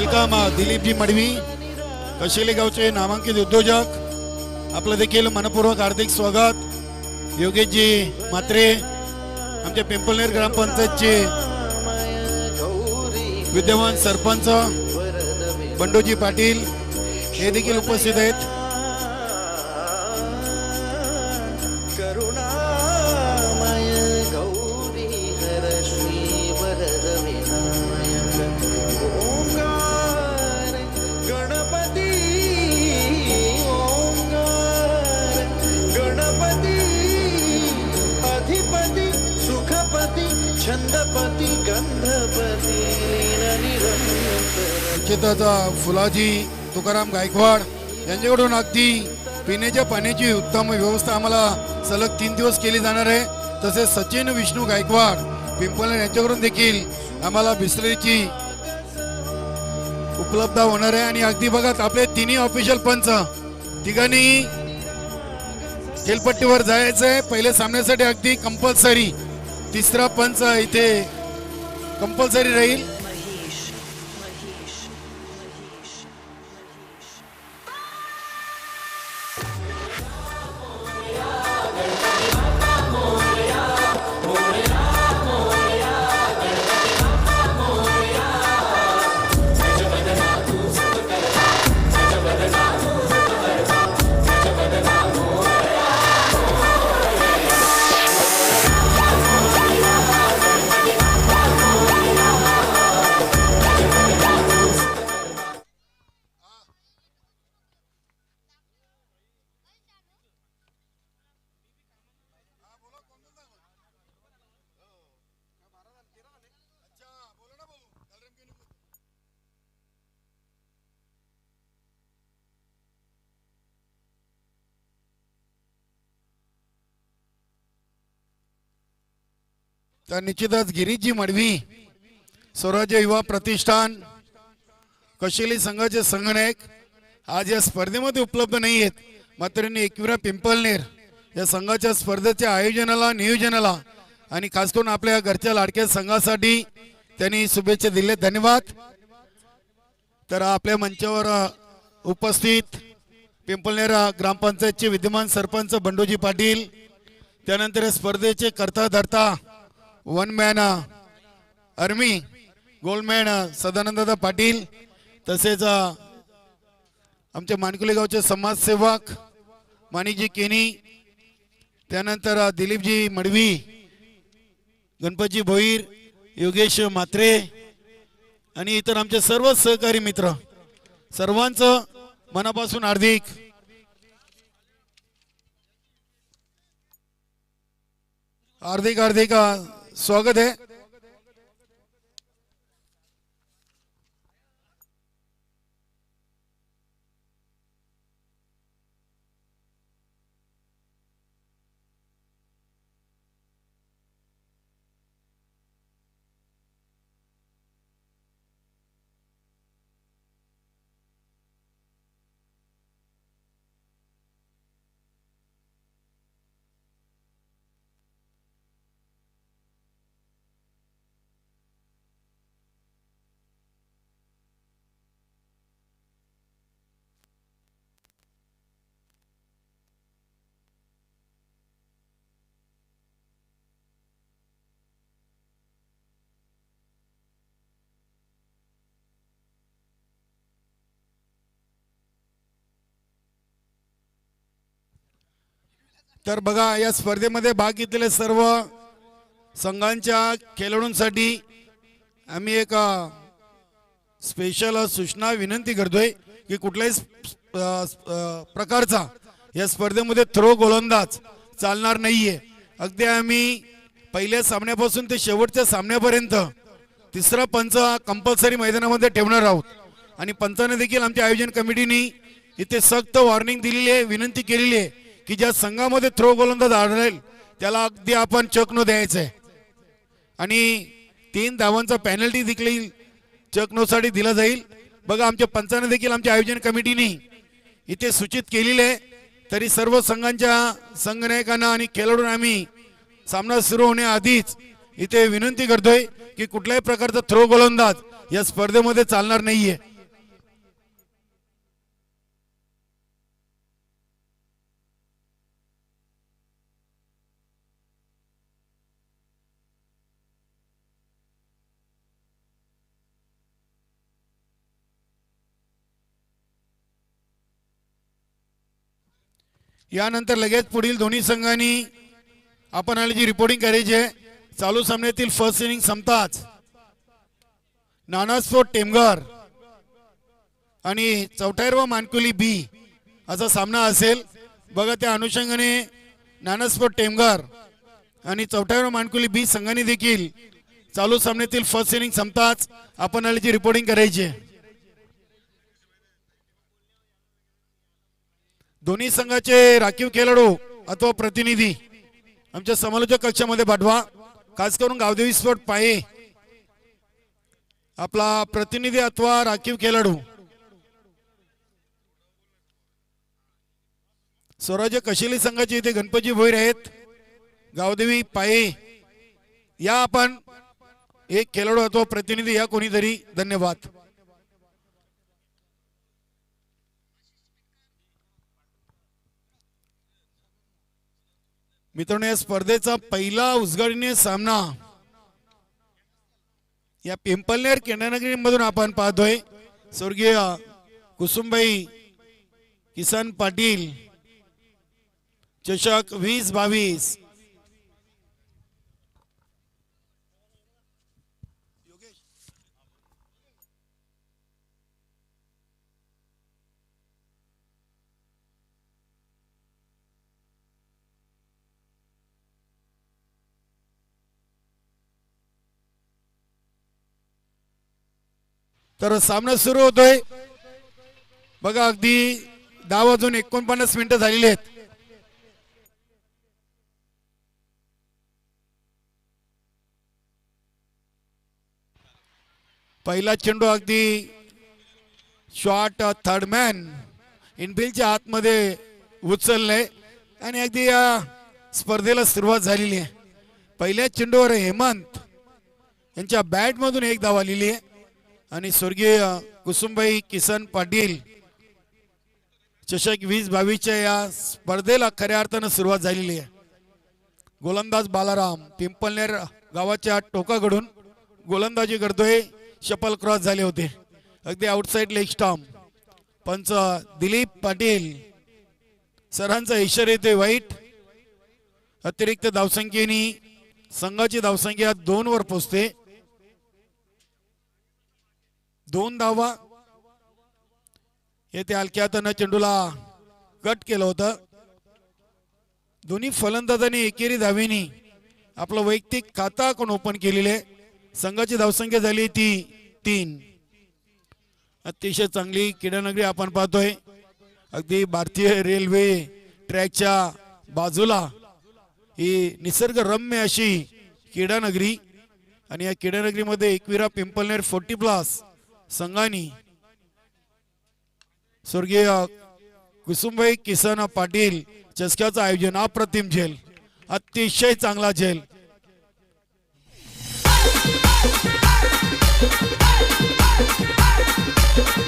Welcome Dilip ji Madavi, Kasheli गावचे नामांकित उद्योजक, आपलं देखील मनपूर्वक हार्दिक स्वागत। योगेशजी म्हात्रे, आमच्या पिंपळनेर ग्रामपंचायतचे विद्यमान सरपंच बंडूजी पाटील हे देखील उपस्थित आहेत। फुलाजी तुकाराम गायकवाड यांच्याकडून अगदी पिण्याच्या पाण्याची उत्तम व्यवस्था आम्हाला सलग 3 दिवस केली जाणार आहे। तसेच सचिन विष्णू गायकवाड पिंपळनेर यांच्याकडून देखील आम्हाला बिस्लरीची उपलब्ध होणार आहे। आणि अगदी बघा आपले तिन्ही ऑफिशियल पंच तिघांनी खेळपट्टीवर जायचंय। पहिले सामन्यासाठी अगदी कंपल्सरी तिसरा पंच इथे कंपल्सरी राहील। तर निश्चितच गिरीशजी मडवी स्वराज्य युवा प्रतिष्ठान कशेली संघाचे संघनायक आज या स्पर्धेमध्ये उपलब्ध नाही आहेत, मात्र एकविरा पिंपळनेर या संघाच्या स्पर्धेच्या आयोजनाला नियोजनाला आणि खास करून आपल्या घरच्या लाडक्या संघासाठी त्यांनी शुभेच्छा दिल्या, धन्यवाद। तर आपल्या मंचावर उपस्थित पिंपळनेर ग्रामपंचायतचे विद्यमान सरपंच बंडूजी पाटील, त्यानंतर स्पर्धेचे करता धरता one man army gold man Sadanand Patil, तसेच आमचे मानकुले गावचे समाजसेवक माणिकजी केनी, त्यानंतर दिलीपजी मडवी, गणपतजी भोईर, योगेश म्हात्रे आणि इतर आमचे सर्व सहकारी मित्र सर्वांचं मनापासून हार्दिक हार्दिक हार्दिक स्वागत है। तर बघा या स्पर्धेमध्ये भाग घेतलेले सर्व संघांच्या खेळाडूंसाठी आम्ही एक स्पेशल सूचना विनंती करतोय की कुठल्याही प्रकारचा या स्पर्धेमध्ये थ्रो गोलंदाज चालणार नाहीये। अगदी आम्ही पहिल्या सामन्यापासून ते शेवटच्या सामन्यापर्यंत तिसरा पंच कंपल्सरी मैदानामध्ये ठेवणार आहोत आणि पंचाने देखील आमच्या आयोजन कमिटीने इथे सक्त वॉर्निंग दिलेली आहे, विनंती केलेली आहे की ज्या संघामध्ये थ्रो गोलंदाज आढळेल त्याला अगदी आपण चक नो द्यायचं आहे आणि 3 धावांचा पेनल्टी देखील चक नो साठी दिला जाईल। बघा आमच्या पंचाने देखील आमच्या आयोजन कमिटीने इथे सूचित केलेले आहे, तरी सर्व संघांच्या संघनायकांना आणि खेळाडूंना आम्ही सामना सुरू होण्याआधीच इथे विनंती करतोय की कुठल्याही प्रकारचा थ्रो गोलंदाज या स्पर्धेमध्ये चालणार नाहीये। यानंतर लगेच पुढील दोन्ही संघांनी आपण आल्याची रिपोर्टिंग करायची आहे. चालू सामन्यातील फर्स्ट इनिंग संपताच नाना स्पोर्ट टेमघर आणि चौटायरवा मानकुली बी असा सामना असेल. बघा त्या अनुषंगाने नाना स्पोर्ट टेमघर आणि चौटायरवा मानकुली बी संघाने देखील चालू सामन्यातील फर्स्ट इनिंग संपताच आपण आल्याची रिपोर्टिंग करायची आहे. दोन्ही संघाचे राखीव खेळाडू अथवा प्रतिनिधी आमच्या समालोचक कक्षामध्ये पाठवा. खास करून गावदेवी स्पोर्ट पाये आपला प्रतिनिधी अथवा राखीव खेळाडू. स्वराज्य कशेली संघाचे इथे गणपती भोईर आहेत. गावदेवी पाये या आपण एक खेळाडू अथवा प्रतिनिधी या कोणीतरी. धन्यवाद. मित्रांनो या स्पर्धेचा पहिला उद्घाटनीय सामना या पिंपलनेर केंद्रनगरी मधून आपण पाहतोय. स्वर्गीय कुसुमबाई किसन पाटील चषक 2022. तर सामना सुरू होतोय. बघा अगदी 10:49 झालेली आहेत. पहिला चेंडू अगदी शॉट थर्ड मॅन इनफिल्डच्या आतमध्ये उचलले आणि अगदी या स्पर्धेला सुरुवात झालेली आहे. पहिल्या चेंडूवर हेमंत यांच्या बॅट मधून एक धाव आलेली आहे आणि स्वर्गीय कुसुमबाई किसन पाटील चषक 2022 या स्पर्धेला खऱ्या अर्थानं सुरुवात झालेली आहे. गोलंदाज बालाराम पिंपलनेर गावाच्या टोकाकडून गोलंदाजी करतोय. शपल क्रॉस झाले होते. अगदी आउटसाइड लेग स्टंप. पंच दिलीप पाटील सरांचा इशारा येतोय वाईट. अतिरिक्त धावसंख्येने संघाची धावसंख्या 2 वर पोहोचते. 2 धावा. येथे हलक्या हाताने चेंडूला कट केलं होतं. दोन्ही फलंदाजांनी एकेरी धावेनी आपलं वैयक्तिक खाता कोण ओपन केलेले. संघाची धावसंख्या झाली ती 3. अतिशय चांगली क्रीडानगरी आपण पाहतोय. अगदी भारतीय रेल्वे ट्रॅकच्या बाजूला ही निसर्गरम्य अशी क्रीडानगरी आणि या क्रीडानगरीमध्ये एकविरा पिंपलनेर 40+ संघानी स्वर्गीय कुसुमबाई किसन पाटील चषकाचं आयोजन. अप्रतिम झेल. अतिशय चांगला झेल.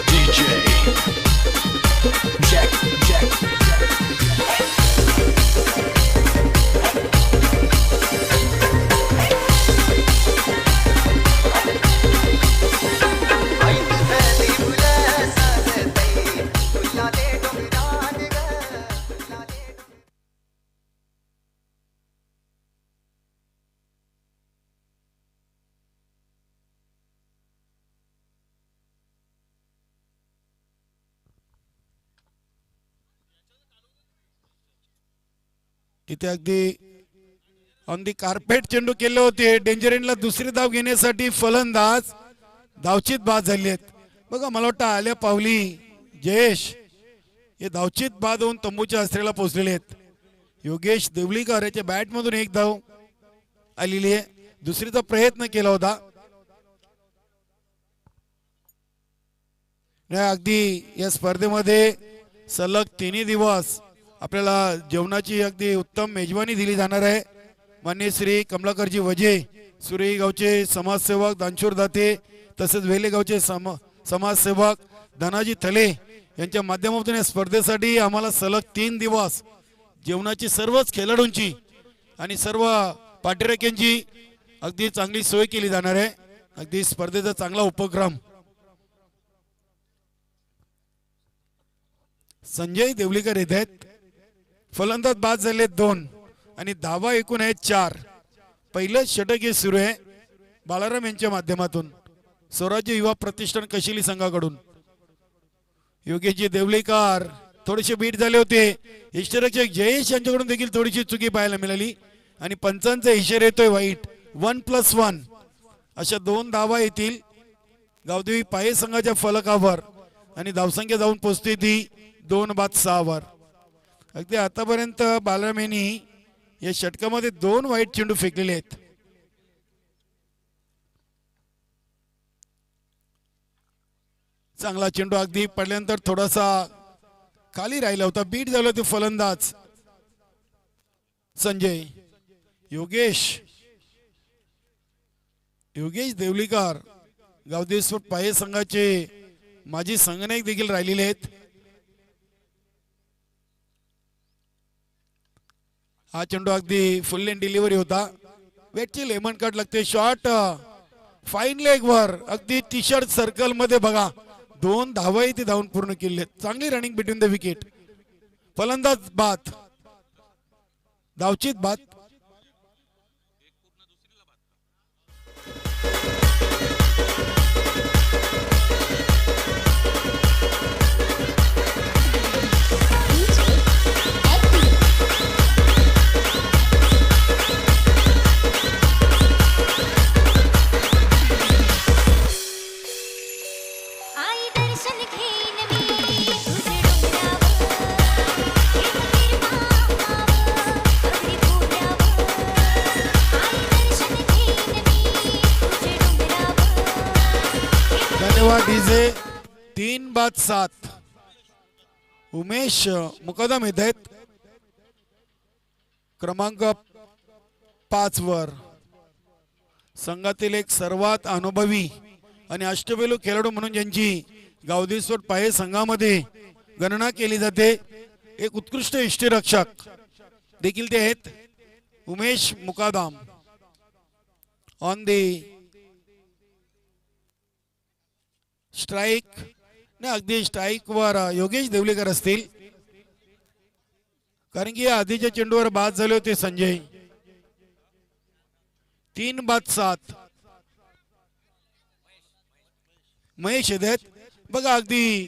DJ Jack Jack इथे अगदी ऑन दी कार्पेट चेंडू केले होते. डेंजर एंडला दुसरी धाव घेण्यासाठी फलंदाज धावचित बाद झाले आहेत. बघा मला वाटतं आल्या पावली जयेश हे धावचित बाद होऊन तंबूच्या अस्त्रेला पोहोचलेले आहेत. योगेश देवलीकर याच्या बॅट मधून एक धाव आलेली आहे. दुसरीचा प्रयत्न केला होता. अगदी या स्पर्धेमध्ये सलग 3 दिवस आपल्याला जेवणाची अगदी उत्तम मेजवानी दिली जाणार आहे. मान्य श्री कमलाकरजी वजे सुरेई गावचे समाजसेवक दानशूर दाते तसेच वेले गावचे समाजसेवक धनाजी थले यांच्या माध्यमातून या स्पर्धेसाठी आम्हाला सलग 3 दिवस जेवणाची सर्वच खेळाडूंची आणि सर्व पाठीराख्यांची अगदी चांगली सोय केली जाणार आहे. अगदी स्पर्धेचा चांगला उपक्रम. संजय देवलीकर येत आहेत. फलंदाज बाद झाले 2 आणि धावा एकूण आहेत 4. पहिलं षटक हे सुरू आहे बाळाराम यांच्या माध्यमातून स्वराज्य युवा प्रतिष्ठान कशिली संघाकडून. योगेशजी देवलेकर थोडेसे बीट झाले होते. इष्टरक्षक जयेश यांच्याकडून देखील थोडीशी चुकी पाहायला मिळाली आणि पंचांचा इशारा येतोय वाईट. 1+1 अशा 2 धावा येतील गावदेवी पाये संघाच्या फलकावर आणि धावसंख्या जाऊन पोहोचते ती 2/6 वर. अगदी आतापर्यंत बालराम यांनी या षटकामध्ये 2 वाईट चेंडू फेकलेले आहेत. चांगला चेंडू अगदी पडल्यानंतर थोडासा खाली राहिला होता. बीट झाला होते फलंदाज संजय. योगेश देवलीकर गावदेश्वर पाये संघाचे माजी संघनायक देखील राहिलेले आहेत. हा चेंडू अगदी फुल लेन डिलिव्हरी होता. वेटची लेमन कट लागते. शॉट फाईन लेग वर अगदी टी शर्ट सर्कल मध्ये बघा 2 धावाही ते धावून पूर्ण केले. चांगली रनिंग बिटवीन द विकेट. फलंदाज बाद धावचीत बाद. डीजे 3/7 उमेश मुकदम येत आहेत क्रमांक 5 वर. संघातील एक सर्वात अनुभवी आणि अष्टपैलू खेळाडू म्हणून ज्यांची गावदेश्वर पाये संघामध्ये गणना केली जाते एक उत्कृष्ट इष्टरक्षक देखील ते आहेत उमेश मुकादम. ऑन दी स्ट्राइक नाही अगदी स्ट्राइक वर योगेश देवलेकर असतील कारण की आधीच्या चेंडूवर बाद झाले होते संजय. 3/7 महेश येत बघा. अगदी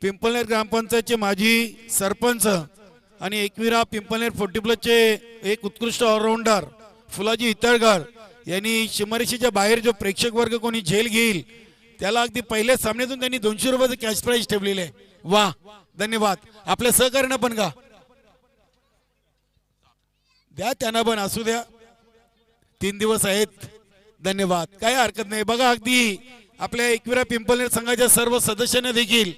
पिंपलनेर ग्रामपंचायतचे माजी सरपंच आणि एकविरा पिंपलनेर 40+ चे एक उत्कृष्ट ऑलराऊंडर फुलाजी इतळकर यांनी शिमरेशीच्या बाहेर जो प्रेक्षक वर्ग कोणी झेल घेईल त्याला अगदी पहिल्या सामन्यातून त्यांनी 200 रुपयाचं कॅश प्राइज ठेवलेले आहे. वा धन्यवाद. आपल्या सहकार्यानं पण का द्या त्यांना पण असू द्या. 3 दिवस आहेत. धन्यवाद. काही हरकत नाही. बघा अगदी आपल्या एकविरा पिंपलनेर संघाच्या सर्व सदस्यांना देखील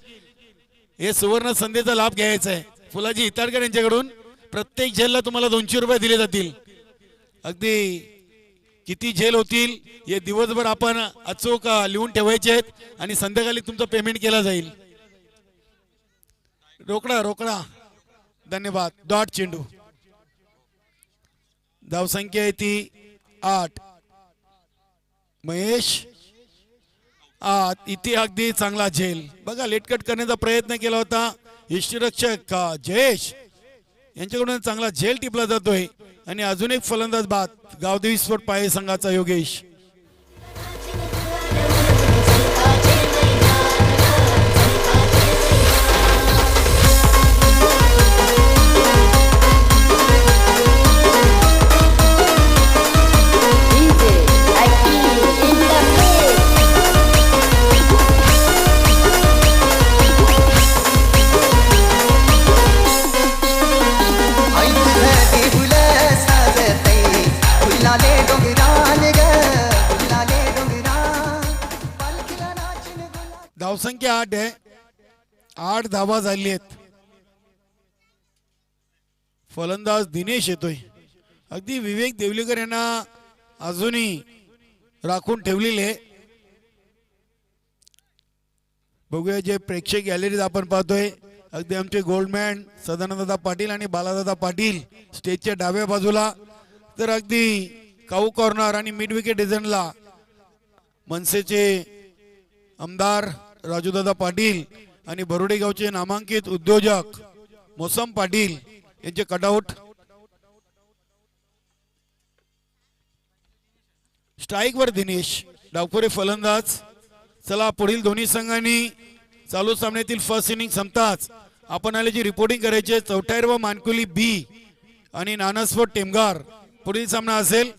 हे सुवर्ण संधीचा लाभ घ्यायचा आहे. फुलाजी इताडकर यांच्याकडून प्रत्येक झेलला तुम्हाला 200 रुपये दिले जातील. अगदी किती झेल होतील हे दिवसभर आपण अचूक लिहून ठेवायचे आहेत आणि संध्याकाळी तुमचं पेमेंट केला जाईल. रोकडा धन्यवाद. डॉट चेंडू धावसंख्या आहे ती 8. महेश इथे अगदी चांगला झेल बघा. लेटकट करण्याचा प्रयत्न केला होता यष्टीरक्षक जयेश यांच्याकडून चांगला झेल टिपला जातोय आणि अजून एक फलंदाज बाद गावदेवीश्वर पाये संघाचा योगेश. धावसंख्या 8 आहे. 8 धावा झाली आहेत. फलंदाज दिनेश येतोय. अगदी विवेक देवलेकर यांना अजूनही राखून ठेवलेले. बघूया जे प्रेक्षक गॅलरीत आपण पाहतोय अगदी आमचे गोल्डमॅन सदानंददादा पाटील आणि बालादादा पाटील स्टेजच्या डाव्या बाजूला. तर अगदी काऊ कॉर्नर आणि मिड विकेट डिझाईनला मनसेचे आमदार राजूदादा पाटील आणि बरोडे गावचे नामांकित उद्योजक मोसम पाटील यांचे कटआउट. स्ट्राईकवर दिनेश, डावखोरे फलंदाज. चला पुढील दोन्ही संघांनी चालू सामन्यातील फर्स्ट इनिंग संपताच आपण आले जी रिपोर्टिंग करायची. चौटायर व मानकुली बी आणि नानसफोर्ट टेमगार पुढील सामना असेल.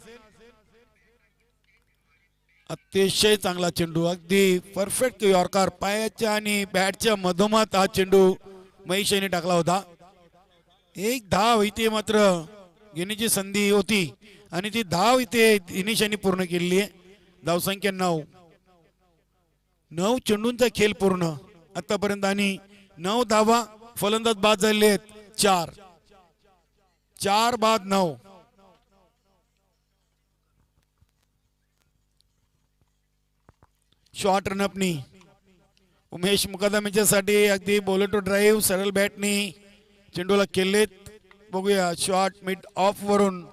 अतिशय चांगला चेंडू, अगदी परफेक्ट यॉर्कर, पायाच्या आणि बॅटच्या मधोमध हा चेंडू महेश यांनी टाकला होता. एक धाव इथे मात्र घेण्याची संधी होती आणि ती धाव इथे दिनेश यांनी पूर्ण केलेली आहे. धावसंख्या 9. 9 चेंडूंचा खेळ पूर्ण आतापर्यंत आणि 9 धावा. फलंदाज बाद झालेले आहेत 4. 4 बाद 9. शॉर्ट रनअपनी उमेश मुकादम यांच्यासाठी अगदी बॉलर टू ड्राईव्ह सरळ बॅटनी चेंडूला केलेत. बघूया, शॉर्ट मिड ऑफ वरून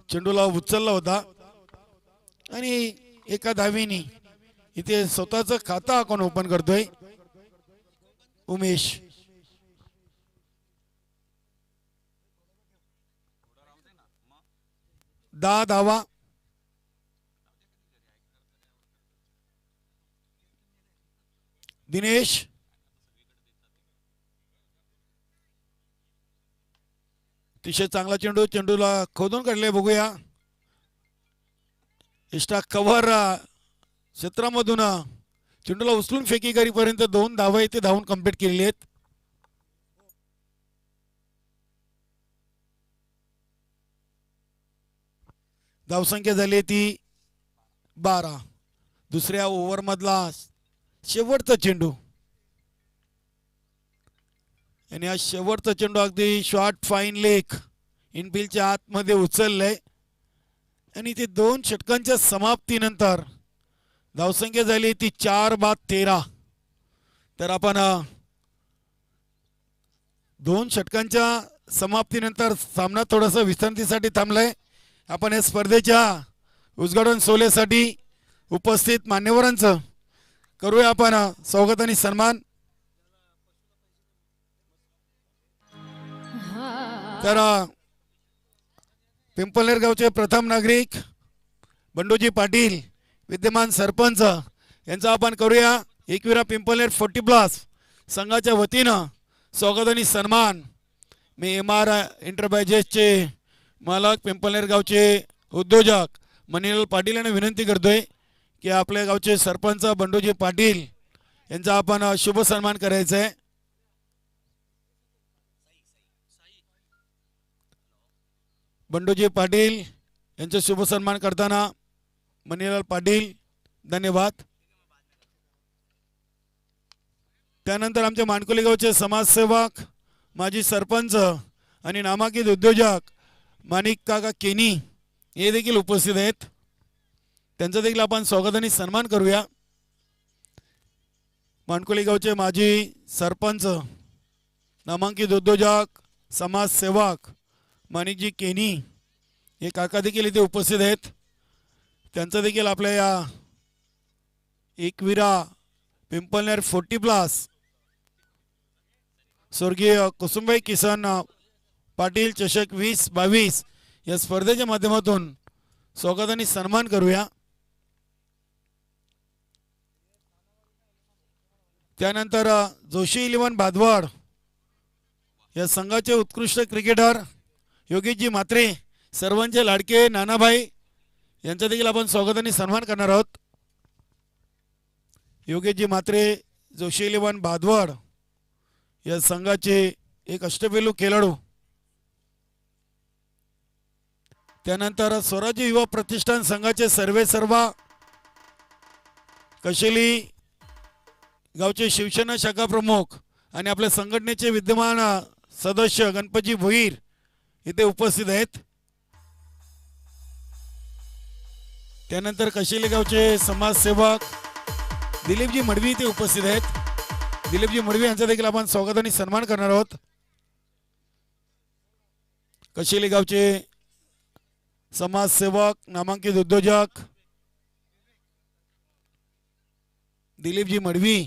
चेंडूला उचलला होता आणि एका धावीनी इथे स्वतःचं खाता अकाउंट ओपन करतोय उमेश. दहा धावा. दिनेश अतिशय चांगला चेंडू, चेंडूला खोदून काढले. बघूया, एक्स्ट्रा कव्हर क्षेत्रामधून चेंडूला उचलून फेकी करीपर्यंत 2 धावा इथे धावून कंप्लीट केलेली आहेत. धावसंख्या झाली ती 12. दुसऱ्या ओव्हर मधला शेवटचा चेंडू आणि हा शेवटचा चेंडू अगदी शॉर्ट फाईन लेग इनफिल्डच्या आतमध्ये उचललंय आणि ते 2 षटकांच्या समाप्तीनंतर धावसंख्या झाली ती 4 बाद 13. तर आपण 2 षटकांच्या समाप्तीनंतर सामना थोडासा विश्रांतीसाठी थांबलाय. आपण या स्पर्धेच्या उद्घाटन सोहळ्यासाठी उपस्थित मान्यवरांचं करूया आपण स्वागत आणि सन्मान. तर पिंपळनेर गावचे प्रथम नागरिक बंडूजी पाटील विद्यमान सरपंच यांचा आपण करूया एकविरा पिंपळनेर 40+ संघाच्या वतीनं स्वागत आणि सन्मान. मी MR एंटरप्राइजेसचे मालक पिंपळनेर गावचे उद्योजक मणिलाल पाटील यांना विनंती करतोय की आपल्या गावचे सरपंच बंडूजी पाटील यांचा आपण शुभ सन्मान करायचा आहे. बंडूजी पाटील यांचा शुभ सन्मान करताना मणिलाल पाटील धन्यवाद. त्यानंतर आमचे मानकोली गावचे समाजसेवक माजी सरपंच आणि नामांकित उद्योजक माणिक काका केनी हे देखील उपस्थित आहेत. त्यांचा देखील आपण स्वागत आणि सन्मान करूया. मानकोली गावचे माजी सरपंच नामांकित उद्योजक समाजसेवक माणिकजी केनी हे काका देखील इथे उपस्थित आहेत. त्यांचं देखील आपल्या या एकविरा पिंपळनेर 40+ स्वर्गीय कुसुमबाई किसन पाटील चषक 2022 या स्पर्धेच्या माध्यमातून स्वागत आणि सन्मान करूया. त्यानंतर जोशी 11 भादवड या संघाचे उत्कृष्ट क्रिकेटर योगेशजी म्हात्रे सर्वांचे लाडके नानाभाई यांचा देखील आपण स्वागत आणि सन्मान करणार आहोत. योगेशजी म्हात्रे जोशी 11 भादवड या संघाचे एक अष्टपैलू खेळाडू. त्यानंतर स्वराज्य युवा प्रतिष्ठान संघाचे सर्वेसर्वा कशेली गावचे शिवसेना शाखा प्रमुख आणि आपल्या संघटनेचे विद्यमान सदस्य गणपतजी भोईर इथे उपस्थित आहेत. त्यानंतर कशेली गावचे समाजसेवक दिलीपजी मडवी इथे उपस्थित आहेत. दिलीपजी मडवी यांचा देखील आपण स्वागत आणि सन्मान करणार आहोत. कशेली गावचे समाजसेवक नामांकित उद्योजक दिलीपजी मडवी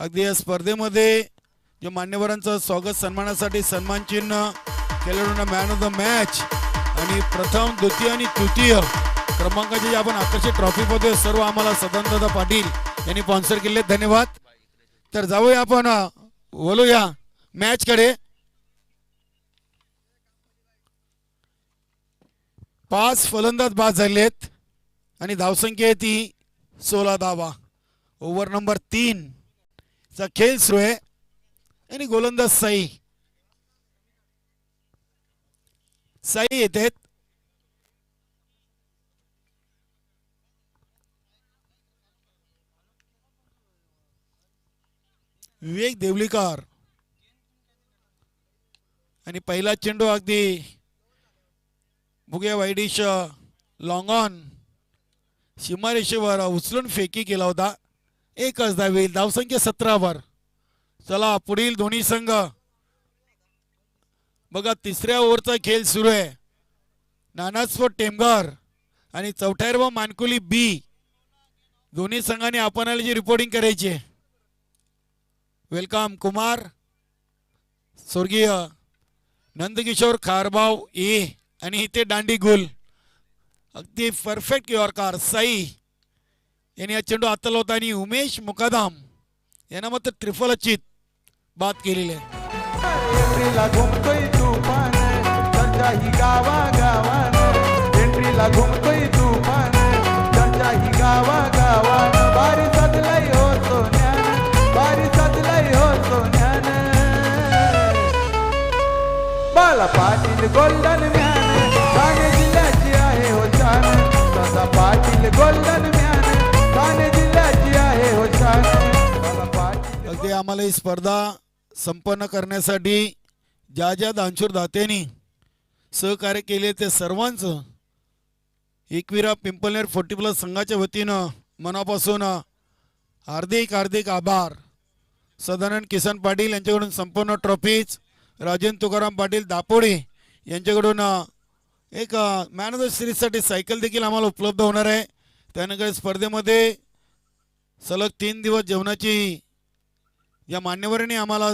अगदी या स्पर्धेमध्ये जे मान्यवरांचं स्वागत सन्मानासाठी सन्मान चिन्ह खेळाडूंना मॅन ऑफ द मॅच आणि प्रथम द्वितीय आणि तृतीय क्रमांकाचे जे आपण आकर्षित ट्रॉफी पाहतोय सर्व आम्हाला सदानंद पाटील यांनी स्पॉन्सर केले, धन्यवाद. तर जाऊया आपण बोलूया मॅच कडे. 5 फलंदाज बाद झालेत आणि धावसंख्या आहे ती 16 धावा. ओव्हर नंबर 3 चा खेळ सुरू आहे आणि गोलंदाज साई येतात. विवेक देवलीकर आणि पहिला चेंडू अगदी बुग्या वाईडिश लॉंग ऑन सीमारेषेवर उचलून फेकी केला होता. एकच धाव, धावसंख्या 17 वर. चला पुढील दोन्ही संघ बघा. तिसऱ्या ओव्हरचा खेळ सुरू आहे. नानास्फोट टेमघर आणि चौथ्या मानकुली बी दोन्ही संघांनी आपणाला जी रिपोर्टिंग करायची. वेलकम कुमार स्वर्गीय नंदकिशोर खारबाव ए आणि इथे दांडी गुल. अगदी परफेक्ट यॉर्कर साई यांनी हा चेंडू हाताळला होता आणि उमेश मुकादम यांना मात्र त्रिफलचित बाद केलेले आहे. एंट्रीला घुमतोय तुफान चर्चा ही गावागावान, एंट्रीला घुमतोय तुफान चर्चा ही गावागावान. बारी सजलय हो सोन्यान, बारी सजलय हो सोन्यान. बाला पाटील गोल्डन मॅन ठाणे जिल्ह्याची आहे हो शान. दादा पाटील गोल्डन मॅन ठाणे जिल्ह्याची आहे हो शान. बाला पाटील अगदी आम्हाला ही स्पर्धा संपन्न करण्यासाठी ज्या ज्या दानशूर दात्यांनी सहकार्य केले ते सर्वांचं एकविरा पिंपलनेर 40+ संघाच्या वतीनं मनापासून हार्दिक हार्दिक आभार. सदानंद किसन पाटील यांच्याकडून संपूर्ण ट्रॉफीज, राजेंद्र तुकाराम पाटील दापोडे यांच्याकडून एक मॅन ऑफ द सिरीजसाठी सायकल देखील आम्हाला उपलब्ध होणार आहे. त्यानंतर स्पर्धेमध्ये सलग 3 दिवस जेवणाची या मान्यवरांनी आम्हाला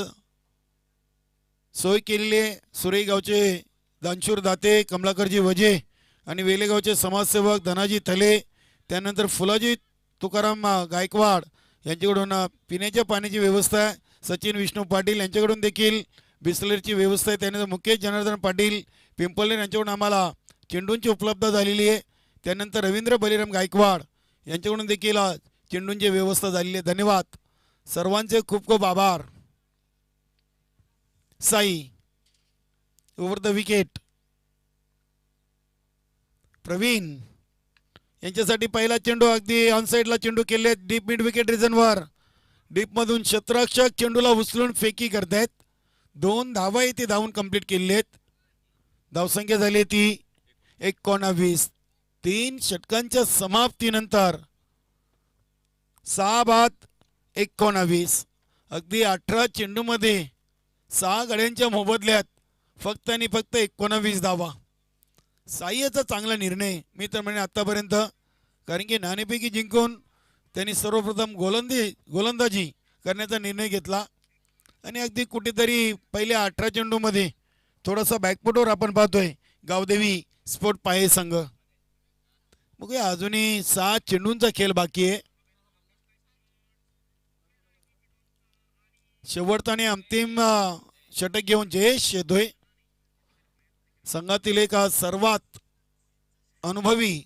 सोय केलेली आहे. सुरई गावचे दानशूर दाते कमलाकरजी वजे आणि वेलेगावचे समाजसेवक धनाजी थले, त्यानंतर फुलाजी तुकाराम गायकवाड यांच्याकडून पिण्याच्या पाण्याची व्यवस्था आहे. सचिन विष्णू पाटील यांच्याकडून देखील बिस्लरीची व्यवस्था आहे. त्यानंतर मुकेश जनार्दन पाटील पिंपळनेर यांच्याकडून आम्हाला चेंडूंची उपलब्ध झालेली आहे. त्यानंतर रवींद्र बलिराम गायकवाड यांच्याकडून देखील चेंडूंची व्यवस्था झालेली आहे. धन्यवाद सर्वांचे खूप खूप आभार. Sai over the wicket. Praveen यांच्यासाठी पहिला चेंडू अगदी ऑन साईडला चेंडू केले डीप मिड विकेट रिजनवर. डीपमधून क्षेत्ररक्षक चेंडूला उचलून फेकी करतायत. 2 धावा इथे धावून कंप्लीट केलेली आहेत. धावसंख्या झाली ती 19. 3 षटकांच्या समाप्तीनंतर 6 बाद 19. अगदी 18 चेंडूमध्ये 6 गड्यांच्या मोबदल्यात फक्त आणि फक्त 19 धावा. साईचा चांगला निर्णय मी तर म्हणे आतापर्यंत, कारण की नाणेफेकी जिंकून त्यांनी सर्वप्रथम गोलंदाजी करण्याचा निर्णय घेतला आणि अगदी कुठेतरी पहिल्या 18 चेंडूमध्ये थोडासा बॅकफुटवर आपण पाहतोय गावदेवी स्पोर्ट पाहे संघ. बघूया अजूनही 6 चेंडूंचा खेळ बाकी आहे. शेवटचा आणि अंतिम षटक घेऊन जयेश येतोय. संघातील एक सर्वात अनुभवी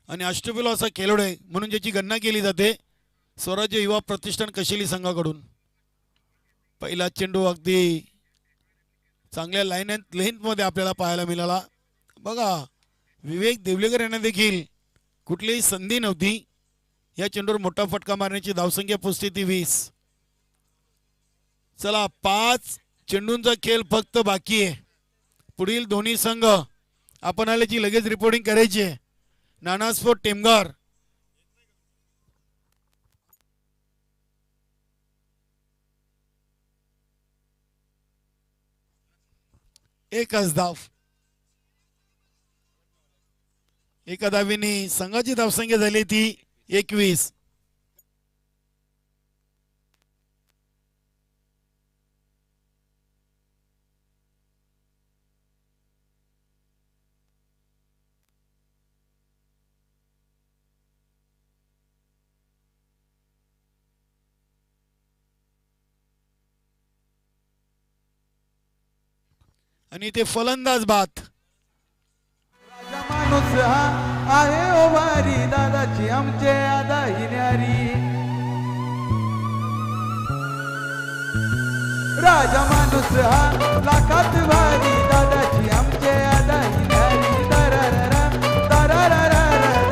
आणि अष्टपैलू असा खेळाडू आहे म्हणून ज्याची गणना केली जाते स्वराज्य युवा प्रतिष्ठान कशेली संघाकडून. पहिला चेंडू अगदी चांगल्या लेंथमध्ये आपल्याला पाहायला मिळाला. बघा विवेक देवलेकर यांना देखील कुठलीही संधी नव्हती या चेंडूवर मोठा फटका मारण्याची. धावसंख्या पुसती ती 20. चला 5 चेंडूंचा खेळ फक्त बाकी आहे. पुढील दोन्ही संघ आपण आल्याची लगेच रिपोर्टिंग करायची आहे. नानास्फोट टेमघर एकच धाव. एका धावेने संघाची धावसंख्या झाली ती 21. आणि ते फलंदाज बाद. राजा माणूस हा आहे ओ वारी, दादाची आमचे आदा ही न्यारी. राजा माणूस हा लाखात भारी, दादाची आमचे आदा ही न्यारी. दराररा, दराररा,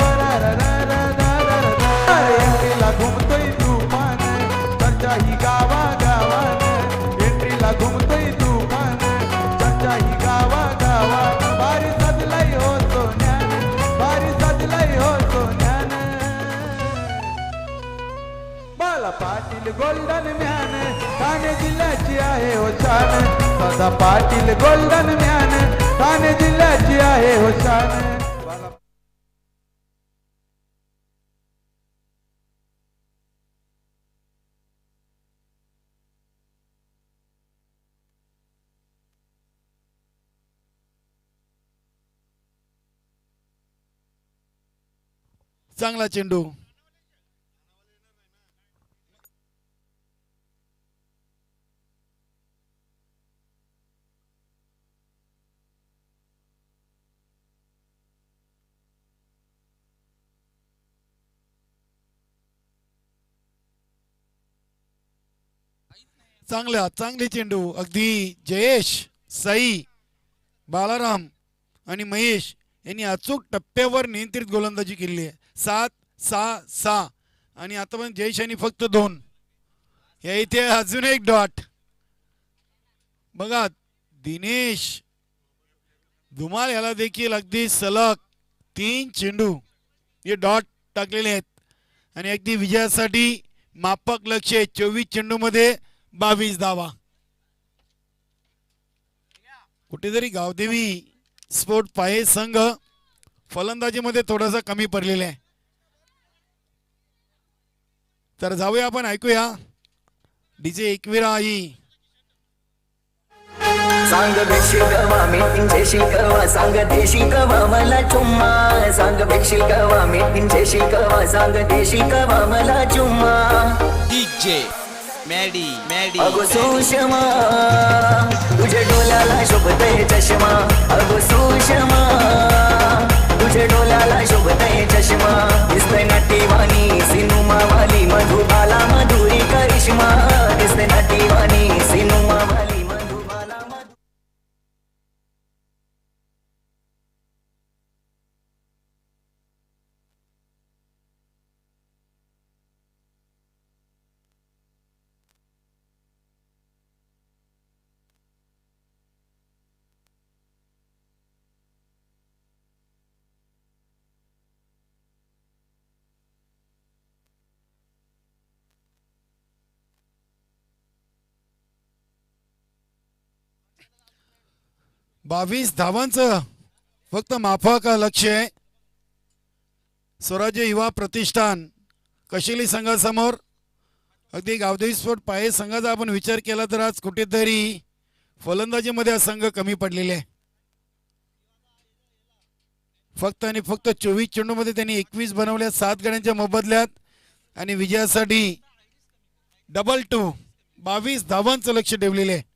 दराररा, दराररा. एंट्रीला घुमतोय तुफान, चर्चाही गावा गावान. एंट्रीला घुमतोय तुफान, चर्चाही गावा गावा. भारी सजलाय हो सोन्यान, भारी सजलाय हो सोन्यान. बाला पाटील गोल्डन मॅन, ठाणे जिल्ह्याची आहे हो शान. दादा पाटील गोल्डन मॅन, ठाणे जिल्ह्याची आहे हो शान. बाला चांगला चेंडू. चांगले चेंडू. अगदी जयेश, साई, बालाराम आणि महेश यांनी अचूक टप्प्यावर नियंत्रित गोलंदाजी केली आहे. 7-6-6 आणि आता पण जयेश यांनी फक्त 2. या इथे अजून एक डॉट बघा. दिनेश धुमाल याला देखील अगदी सलग 3 चेंडू हे डॉट टाकलेले आहेत आणि अगदी विजयासाठी मापक लक्ष 24 चेंडू मध्ये 22 धावा. कुठेतरी गावदेवी स्पोर्ट पाहे संघ फलंदाजीमध्ये थोडासा कमी पडलेला आहे. तर जाऊया आपण ऐकूया डीजे एकविरा आई. सांग भेटशील कवा मीटिंगचे कवा, सांग देशील कवा मला चुम्मा. सांग भेटशील कवा मीटिंगचे कवा, सांग देशील कवा मला चुम्मा. DJ मॅडी मॅडी अगो सुषमा तुझ्या डोल्याला शोभतय चष्मा. अगो सुषमा तुझ्या डोल्याला शोभतय चष्मा. दिसतय नाटीवाणी सिनुमा वाली, मधुबाला मधुरी करिश्मा. दिसतय नाटीवाणी सिनुमा वाली, मधुबाला मधुरी. बावीस धावांचं फक्त माफक लक्ष आहे. स्वराज्य युवा प्रतिष्ठान कशेली संघासमोर. अगदी गावदेवी स्पोर्ट पाहे संघाचा आपण विचार केला तर आज कुठेतरी फलंदाजीमध्ये हा संघ कमी पडलेले आहे. फक्त आणि फक्त 24 चेंडूमध्ये त्यांनी 21 बनवल्या 7 गड्यांच्या मोबदल्यात आणि विजयासाठी डबल 2 22 धावांचं लक्ष ठेवलेले आहे.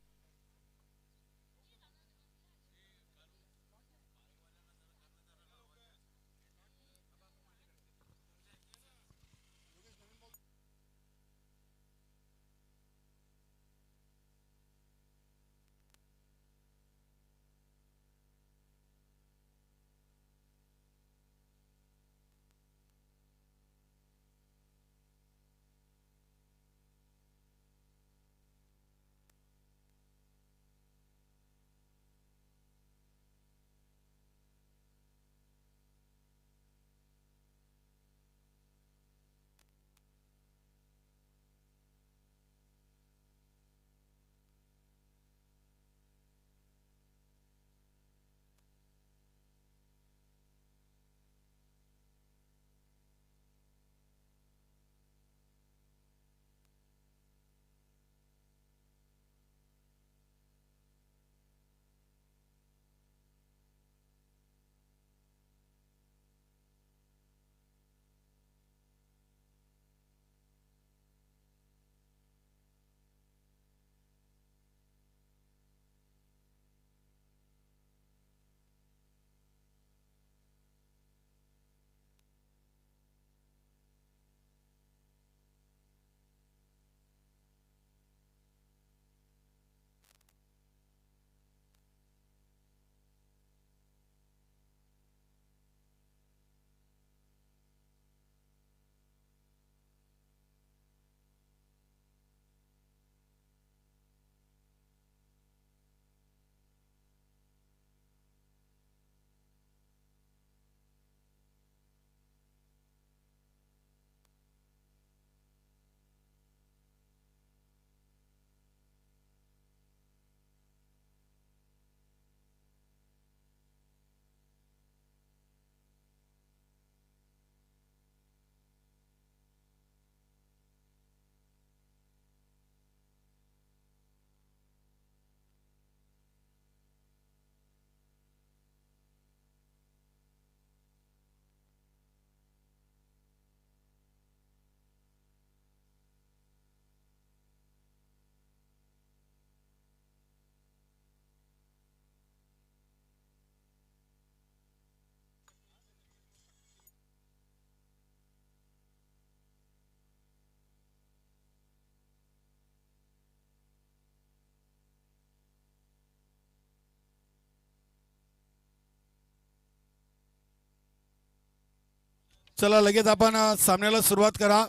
चला लगेच आपण सामन्याला सुरुवात करा.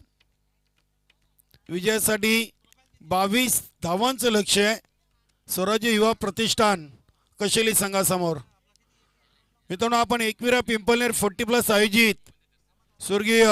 विजयासाठी 22 धावांचं लक्ष्य आहे स्वराज्य युवा प्रतिष्ठान कशेली संघासमोर. मित्रांनो आपण एकविरा पिंपलनेर 40+ आयोजित स्वर्गीय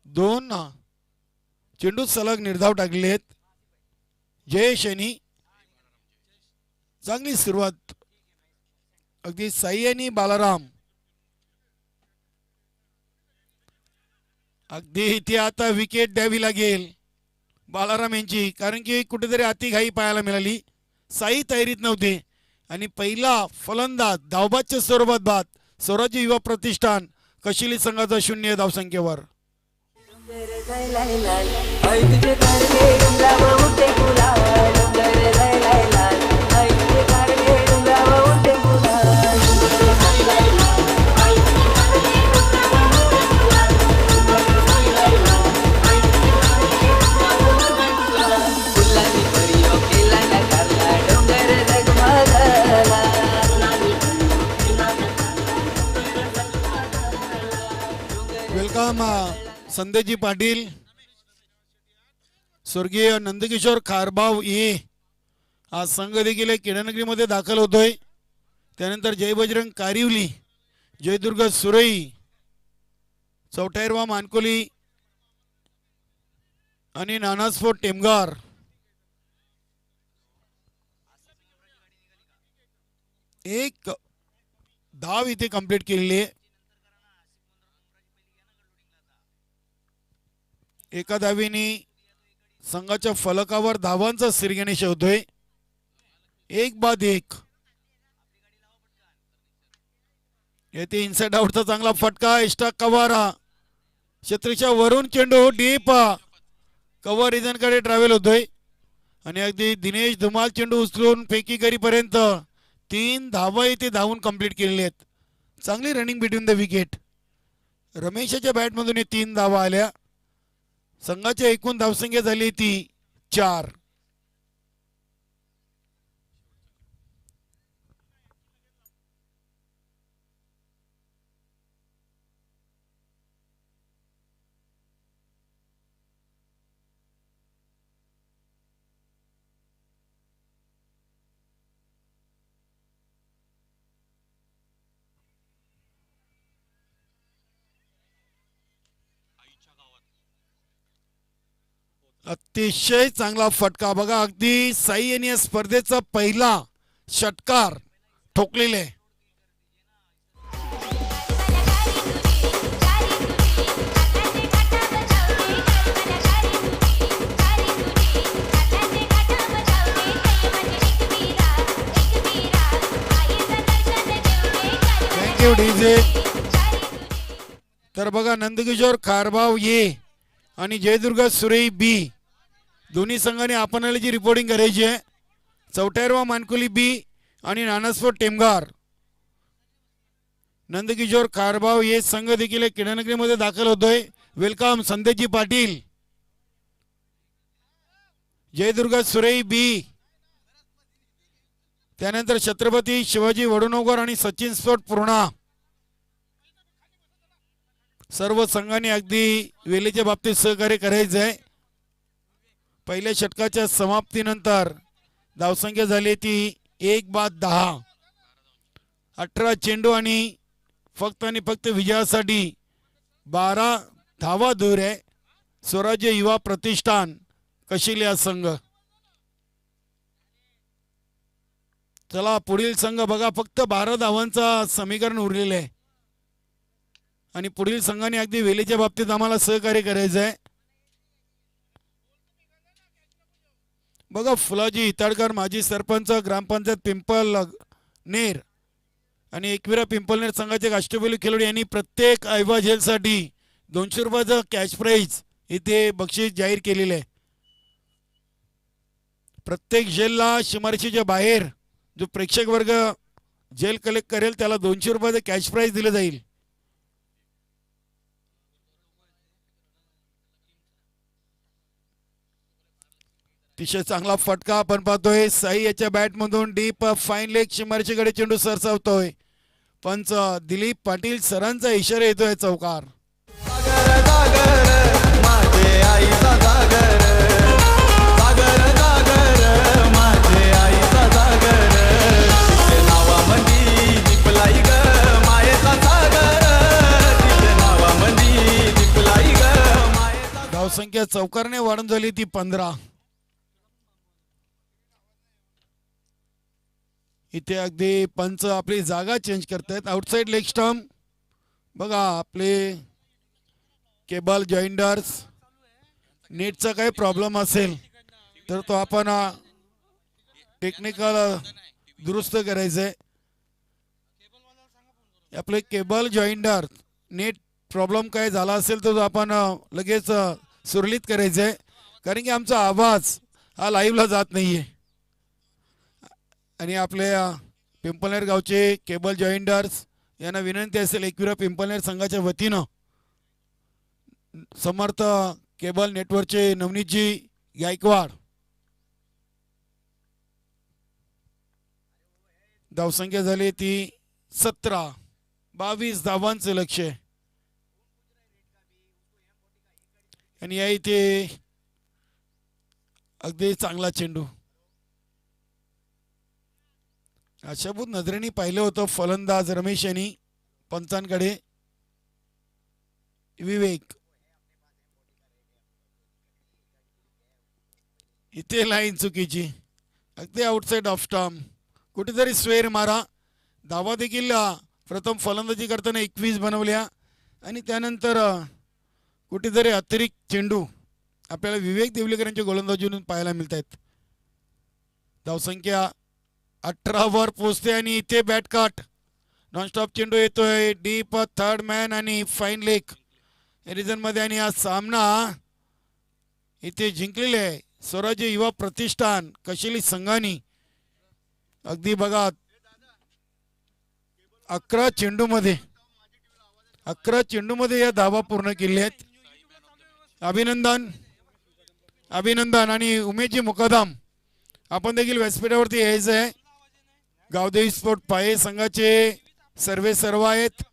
दोन चेंडू सलग निर्धाव टाकले आहेत. जयेश यांनी चांगली सुरुवात. अगदी साई आणि बालाराम अगदी इथे आता विकेट द्यावी लागेल बालाराम यांची, कारण की कुठेतरी अतिघाई पाहायला मिळाली. साई तयारीत नव्हते आणि पहिला फलंदाज धावबादच्या स्वरूपात बाद. स्वराज्य युवा प्रतिष्ठान कशिली संघाचा 0 धावसंख्येवर. वेलकम संदेजी पाटील. स्वर्गीय नंदकिशोर खारबाव ये हा संघ देखील किडनगरीमध्ये दाखल होतोय. त्यानंतर जय बजरंग कारिवली, जयदुर्ग सुरई, चौटायरवा मानकोली आणि नानास्फोट टेमगार. एक धाव इथे कंप्लीट केलेली आहे. एका धावीने संघाच्या फलकावर धावांचा सिरगणेश होतोय. 1-1. येथे इनसाइड आउटचा चांगला फटका. एक्स्ट्रा कव्हर क्षेत्रच्या वरून चेंडू डीप कव्हर रिजनकडे ट्रॅव्हल होतोय आणि अगदी दिनेश धुमाल चेंडू उचलून फेकी करीपर्यंत 3 धावा इथे धावून कंप्लीट केलेली आहेत. चांगली रनिंग बिटवीन द विकेट. रमेशाच्या बॅटमधून 3 धावा आल्या. संघाची एकूण धावसंख्या झाली ती 4. अतिशय चांगला फटका बघा. अगदी साई यांनी या स्पर्धेचा पहिला षटकार ठोकलेले. Active DJ. तर बघा नंदकिशोर खारबाव ये आणि जयदुर्गा सुरई बी दोन्ही संघाने आपणाला जी रिपोर्टिंग करायची आहे. चौटायरवा मानकुली बी आणि नानास्फोट टेमगार. नंदकिशोर खारबाव ये संघ देखील किडानगरीमध्ये दाखल होतोय. वेलकम संदेशजी पाटील. जयदुर्गा सुरई बी, त्यानंतर छत्रपती शिवाजी वडुणोकर आणि सचिन स्पोर्ट पूर्णा. सर्व संघांनी अगदी वेळेच्या बाबतीत सहकार्य करायचं आहे. पहिल्या षटकाच्या समाप्तीनंतर धावसंख्या झाली ती 1-10. 18 चेंडू आणि फक्त विजयासाठी 12 धावा दूर आहे स्वराज्य युवा प्रतिष्ठान कशिलिया संघ. चला पुढील संघ बघा, फक्त 12 धावांचा समीकरण उरलेलं आहे आणि पुढील संघाने अगदी वेळेच्या बाबतीत आम्हाला सहकार्य करायचं आहे. बघा फुलाजी हिताडकर माजी सरपंच ग्रामपंचायत पिंपल नेर आणि एकविरा पिंपलनेर संघाचे अष्टपैलू खेळाडू यांनी प्रत्येक आयवा झेलसाठी 200 रुपयाचं कॅश प्राईज इथे बक्षीस जाहीर केलेले आहे. प्रत्येक जेलला सीमारेषेच्या बाहेर जो प्रेक्षक वर्ग जेल कलेक्ट करेल त्याला 200 रुपयाचं कॅश प्राईज दिलं जाईल. अतिशय चांगला फटका आपण पाहतोय. साई याच्या बॅटमधून डीप फाईन लेग सीमारेषेकडे चेंडू सरसावतोय. पंच दिलीप पाटील सरांचा इशारा येतोय चौकार. धावसंख्या चौकारने वाढून झाली ती 15. इथे अगदी पंच आपली जागा चेंज करतायत. आउटसाइड लेग स्टंप बघा, आपले केबल जॉईंडर्स नेटचा काही प्रॉब्लेम असेल तर तो आपण टेक्निकल दुरुस्त करायचंय. आपले केबल जॉईंडर नेट प्रॉब्लेम काय झाला असेल तर आपण लगेच सुरळीत करायचंय, कारण की आमचा आवाज हा लाईव्हला जात नाहीये. आणि आपल्या पिंपलनेर गावचे केबल जॉईंडर्स यांना विनंती असेल एकविरा पिंपलनेर संघाच्या वतीनं समर्थ केबल नेटवर्कचे नवनीतजी गायकवाड. धावसंख्या झाली ती 17. 22 धावांचे लक्ष्य आणि या इथे अगदी चांगला चेंडू. आशाभूत नजरेने पाहिलं होतं फलंदाज रमेश यांनी पंचांकडे. विवेक इथे लाईन चुकीची, अगदी आउटसाइड ऑफ स्टंप. कुठेतरी स्वेर मारा. धावा देखील प्रथम फलंदाजी करताना 21 बनवल्या आणि त्यानंतर कुठेतरी अतिरिक्त चेंडू आपल्याला विवेक देवलेकर यांच्या गोलंदाजीतून पाहायला मिळत आहेत. धावसंख्या 18 वर पोहोचते आणि इथे बॅट कट. नॉनस्टॉप चेंडू येतोय डीप थर्ड मॅन आणि फाईन लेग रिजन मध्ये आणि हा सामना इथे जिंकलेले आहे स्वराज्य युवा प्रतिष्ठान कशिली संघानी. अगदी बघा 11 चेंडूमध्ये या धावा पूर्ण केल्या आहेत. अभिनंदन अभिनंदन. आणि उमेशजी मुकादम आपण देखील व्यासपीठावरती यायचं आहे. गावदेवी स्पोर्ट पाये संघाचे सर्व आहेत.